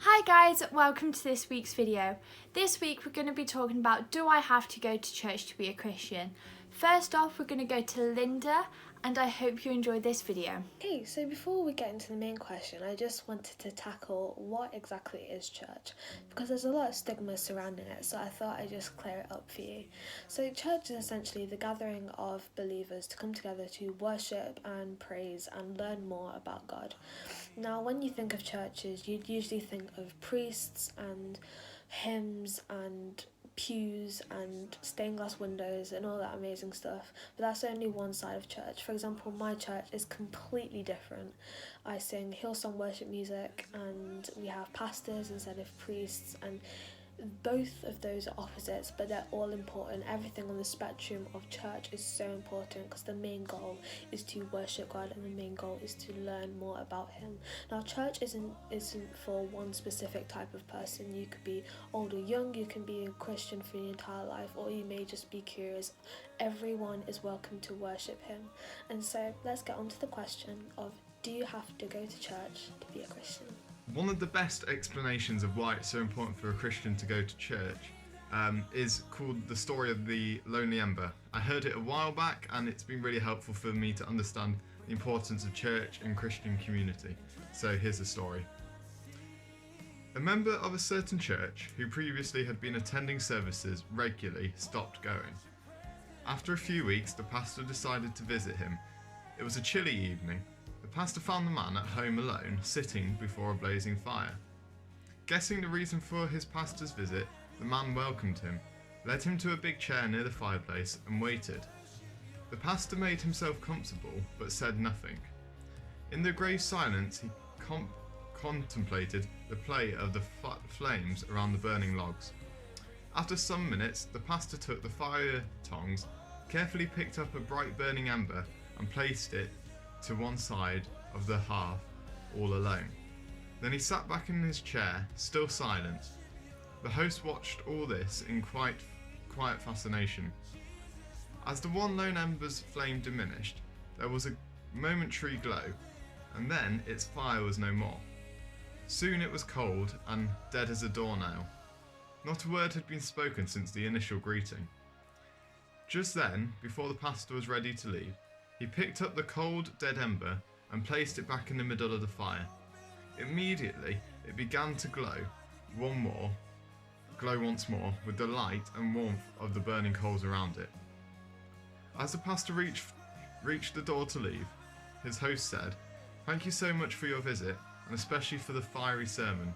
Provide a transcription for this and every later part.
Hi guys, welcome to this week's video. This week we're going to be talking about, do I have to go to church to be a Christian? First off, we're going to go to Linda, and I hope you enjoyed this video. Okay, so before we get into the main question, I just wanted to tackle what exactly is church, because there's a lot of stigma surrounding it, so I thought I'd just clear it up for you. So church is essentially the gathering of believers to come together to worship and praise and learn more about God. Now, when you think of churches, you'd usually think of priests and hymns and pews and stained glass windows and all that amazing stuff, but that's only one side of church. For example, my church is completely different. I sing Hillsong worship music and we have pastors instead of priests, and both of those are opposites, but they're all important. Everything on the spectrum of church is so important because the main goal is to worship God and the main goal is to learn more about Him. Now, church isn't for one specific type of person. You could be old or young, you can be a Christian for your entire life, or you may just be curious. Everyone is welcome to worship Him. And so let's get on to the question of, do you have to go to church to be a Christian? One of the best explanations of why it's so important for a Christian to go to church is called the story of the lonely Ember. I heard it a while back and it's been really helpful for me to understand the importance of church and Christian community. So here's the story. A member of a certain church who previously had been attending services regularly stopped going. After a few weeks, the pastor decided to visit him. It was a chilly evening. The pastor found the man at home alone, sitting before a blazing fire. Guessing the reason for his pastor's visit, the man welcomed him, led him to a big chair near the fireplace, and waited. The pastor made himself comfortable, but said nothing. In the grave silence, he contemplated the play of the flames around the burning logs. After some minutes, the pastor took the fire tongs, carefully picked up a bright burning ember, and placed it to one side of the hearth, all alone. Then he sat back in his chair, still silent. The host watched all this in quiet fascination. As the one lone ember's flame diminished, there was a momentary glow, and then its fire was no more. Soon it was cold and dead as a doornail. Not a word had been spoken since the initial greeting. Just then, before the pastor was ready to leave, he picked up the cold, dead ember and placed it back in the middle of the fire. Immediately, it began to glow once more, with the light and warmth of the burning coals around it. As the pastor reached the door to leave, his host said, "Thank you so much for your visit, and especially for the fiery sermon.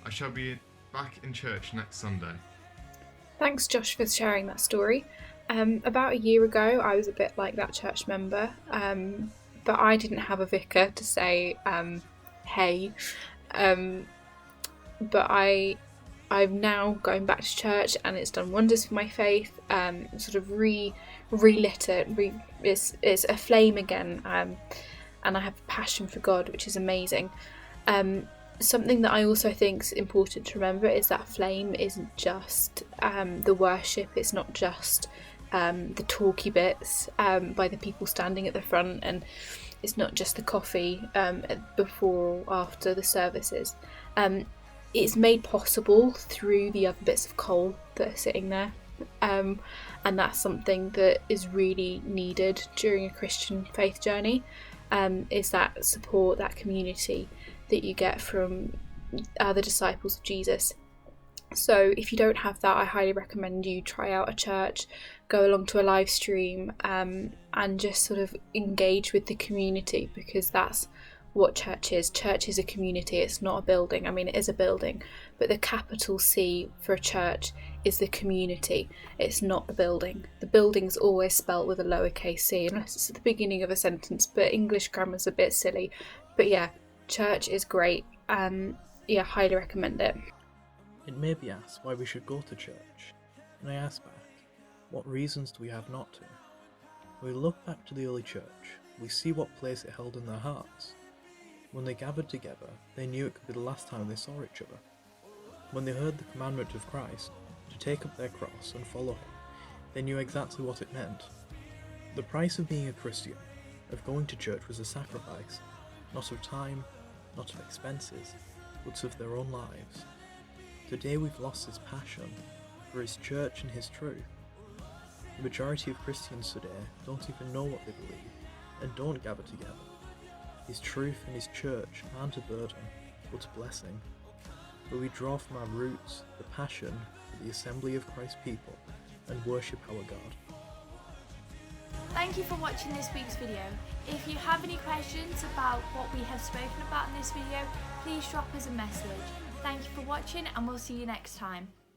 I shall be back in church next Sunday." Thanks, Josh, for sharing that story. About a year ago, I was a bit like that church member, but I didn't have a vicar to say, hey. But I'm now going back to church, and it's done wonders for my faith. Sort of relit it. It's a flame again, and I have a passion for God, which is amazing. Something that I also think is important to remember is that flame isn't just the worship. It's not just the talky bits by the people standing at the front, and it's not just the coffee before or after the services. It's made possible through the other bits of coal that are sitting there, and that's something that is really needed during a Christian faith journey, is that support, that community that you get from other disciples of Jesus. So if you don't have that, I highly recommend you try out a church, go along to a live stream, and just sort of engage with the community, because that's what church is. Church is a community, it's not a building. I mean, it is a building, but the capital C for a church is the community. It's not the building. The building's always spelt with a lowercase c, unless it's at the beginning of a sentence, but English grammar's a bit silly. But yeah, church is great, and highly recommend it. It may be asked why we should go to church, and I ask back, what reasons do we have not to? When we look back to the early church, we see what place it held in their hearts. When they gathered together, they knew it could be the last time they saw each other. When they heard the commandment of Christ to take up their cross and follow him, they knew exactly what it meant. The price of being a Christian, of going to church, was a sacrifice, not of time, not of expenses, but of their own lives. Today we've lost his passion for his church and his truth. The majority of Christians today don't even know what they believe and don't gather together. His truth and his church aren't a burden, but a blessing, where we draw from our roots the passion for the assembly of Christ's people and worship our God. Thank you for watching this week's video. If you have any questions about what we have spoken about in this video, please drop us a message. Thank you for watching and we'll see you next time.